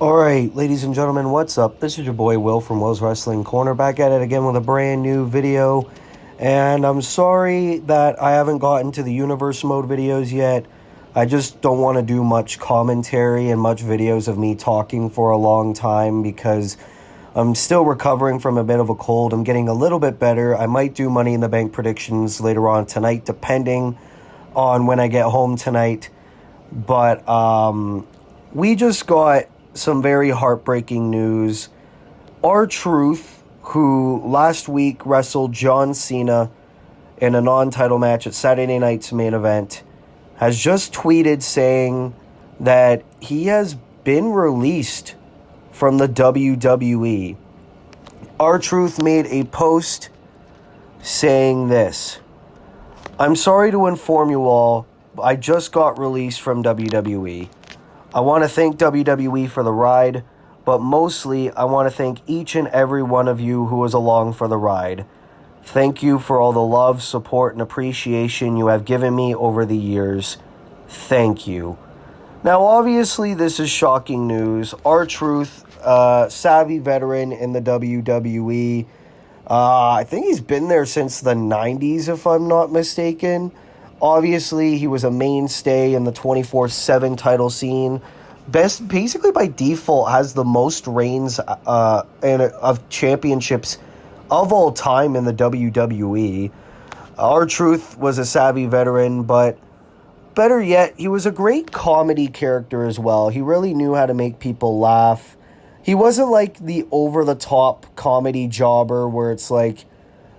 Alright, ladies and gentlemen, what's up? This is your boy Will from Will's Wrestling Corner, back at it again with a brand new video. And I'm sorry that I haven't gotten to the Universe Mode videos yet. I just don't want to do much commentary and much videos of me talking for a long time because I'm still recovering from a bit of a cold. I'm getting a little bit better. I might do Money in the Bank predictions later on tonight, depending on when I get home tonight. But we just got some very heartbreaking news. R-Truth, who last week wrestled John Cena in a non-title match at Saturday night's main event, has just tweeted saying that he has been released from the WWE. R-Truth made a post saying this: "I'm sorry to inform you all, I just got released from WWE. I want to thank WWE for the ride, but mostly I want to thank each and every one of you who was along for the ride. Thank you for all the love, support, and appreciation you have given me over the years. Thank you." Now, obviously, this is shocking news. R-Truth, savvy veteran in the WWE. I think he's been there since the 90s, if I'm not mistaken. Obviously, he was a mainstay in the 24/7 title scene. Basically, by default, has the most reigns of championships of all time in the WWE. R-Truth was a savvy veteran, but better yet, he was a great comedy character as well. He really knew how to make people laugh. He wasn't like the over-the-top comedy jobber where it's like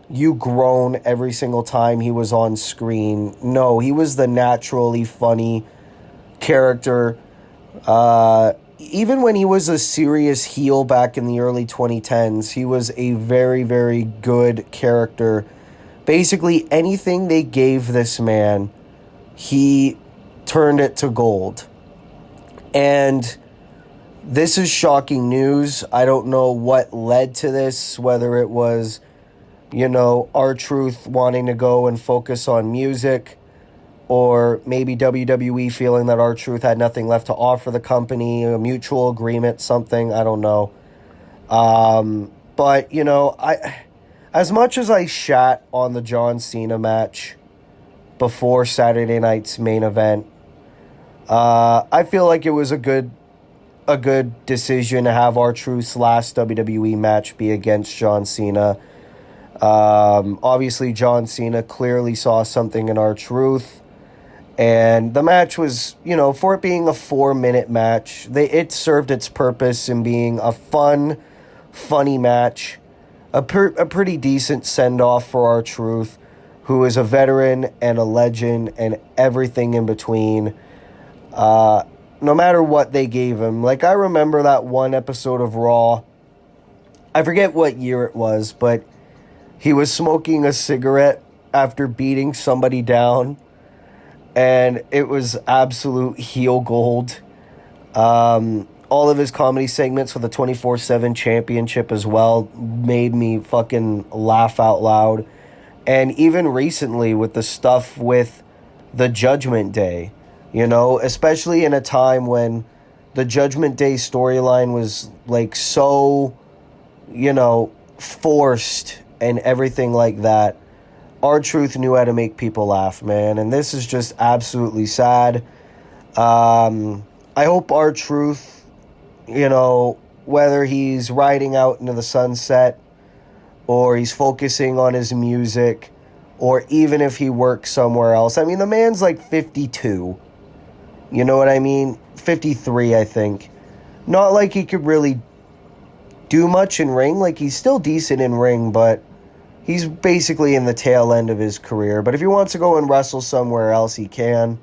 you groan every single time he was on screen. No, he was the naturally funny character. Even when he was a serious heel back in the early 2010s, he was a very, very good character. Basically, anything they gave this man, he turned it to gold. And this is shocking news. I don't know what led to this, whether it was R-Truth wanting to go and focus on music, or maybe WWE feeling that R-Truth had nothing left to offer the company, a mutual agreement, something, I don't know. But, as much as I shat on the John Cena match before Saturday night's main event, I feel like it was a good decision to have R-Truth's last WWE match be against John Cena. Obviously, John Cena clearly saw something in R-Truth, and the match was, for it being a 4-minute match, it served its purpose in being a funny match, a pretty decent send-off for R-Truth, who is a veteran and a legend and everything in between. No matter what they gave him, like I remember that one episode of Raw, I forget what year it was, but he was smoking a cigarette after beating somebody down, and it was absolute heel gold. All of his comedy segments for the 24/7 championship as well made me fucking laugh out loud. And even recently with the stuff with the Judgment Day, especially in a time when the Judgment Day storyline was like so, forced and everything like that. R-Truth knew how to make people laugh, man, and this is just absolutely sad. I hope R-Truth, whether he's riding out into the sunset or he's focusing on his music, or even if he works somewhere else. I mean, the man's like 52. You know what I mean? 53, I think. Not like he could really do much in ring. Like, he's still decent in ring, but he's basically in the tail end of his career. But if he wants to go and wrestle somewhere else, he can.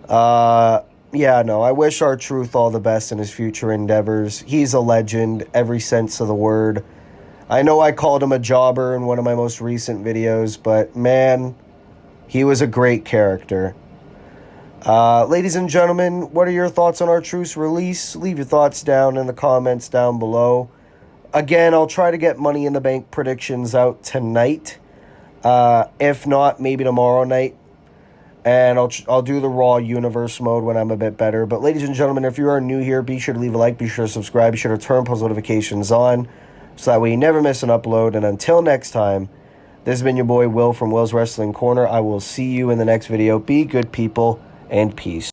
I wish R-Truth all the best in his future endeavors. He's a legend, every sense of the word. I know I called him a jobber in one of my most recent videos, but man, he was a great character. Ladies and gentlemen, what are your thoughts on R-Truth's release? Leave your thoughts down in the comments down below. Again, I'll try to get Money in the Bank predictions out tonight. If not, maybe tomorrow night. And I'll do the Raw Universe mode when I'm a bit better. But ladies and gentlemen, if you are new here, be sure to leave a like, be sure to subscribe, be sure to turn post notifications on so that way you never miss an upload. And until next time, this has been your boy Will from Will's Wrestling Corner. I will see you in the next video. Be good people and peace.